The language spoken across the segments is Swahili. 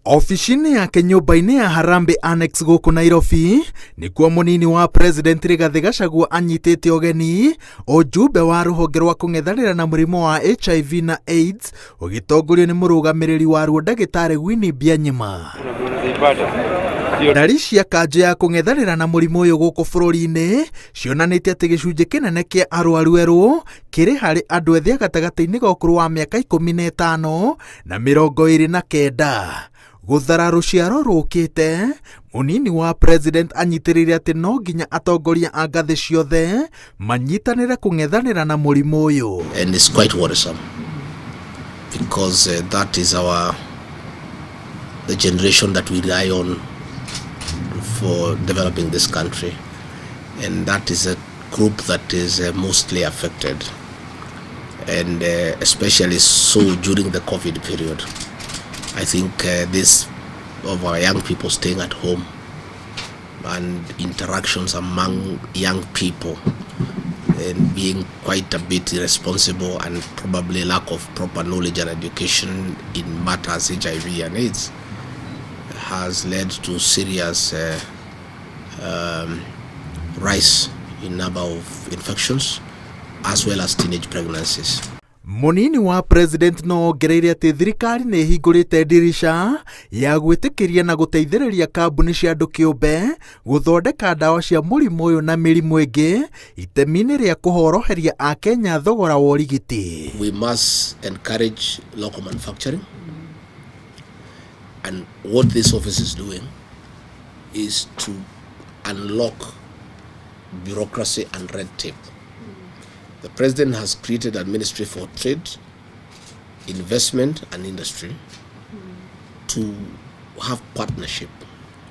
Ofisini yake nyumba-inĩ ya Harambee Annex gũkũ Nairobi nĩkuo mũnini wa President Gachagua anyitĩte ũgeni ũjumbe wa rũhonge rwa kũng'ethanĩra na mũrimũ wa HIV na AIDS ũgĩtongorio nĩ mũrũgamĩrĩri waruo Ndagĩtarĩ Winnie Byanyima. Ndari cia kanjũ ya kũng'ethanĩra na mũrimũ ũyũ gũkũ bũrũri-inĩ cionanĩtie atĩ gĩcunjĩ kĩnene kĩa arwaru erũ kĩrĩ harĩ andũ ethĩ gatagatĩ-inĩ ga ũkũrũ wa mĩaka 15 na 29. Guthara ruciaro rukite munini wa president anyitĩrĩire atĩ no nginya atongoria a ngathĩ ciothe manyitanĩre kũng'ethanĩra na mũrimũ ũyũ. And it's quite worrisome because that is the generation that we rely on for developing this country, and that is a group that is mostly affected, and especially so during the COVID period. I think this of our young people staying at home and interactions among young people and being quite a bit irresponsible and probably lack of proper knowledge and education in matters HIV and AIDS has led to serious rise in number of infections as well as teenage pregnancies. Munini wa president no ongereire atĩ thirikari nĩ hingũrĩte dirisha ya gwĩtĩkĩria na gũteithĩrĩria kambuni cia andũ kĩũmbe gũthondeka ndawa cia mũrimũ ũyũ na mĩrimũ ĩngĩ itemi-inĩ rĩa kũhoroheria a Kenya thogora wa ũrigiti. We must encourage local manufacturing, and what this office is doing is to unlock bureaucracy and red tape. The president has created a ministry for trade, investment and industry to have partnership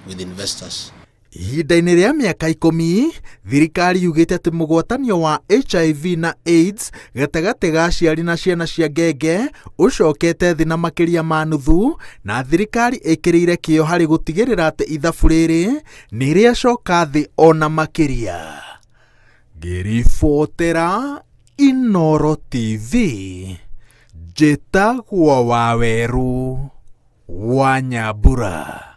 with investors. Ihinda-inĩ rĩa mĩaka 10, thirikari yugĩte atĩ mũgwatanio wa HIV na AIDS gatagatĩ ga aciari na ciana cia ngenge ũcokete thĩ na makĩria ma nuthu, na thirikari ĩkĩrĩire kĩyo harĩ gũtigĩrĩra atĩ ithabu rĩrĩ nĩ rĩacoka thĩ ona makĩria. Ngĩribotera Inooro TV, njĩtagwo Waweru wa Nyambura.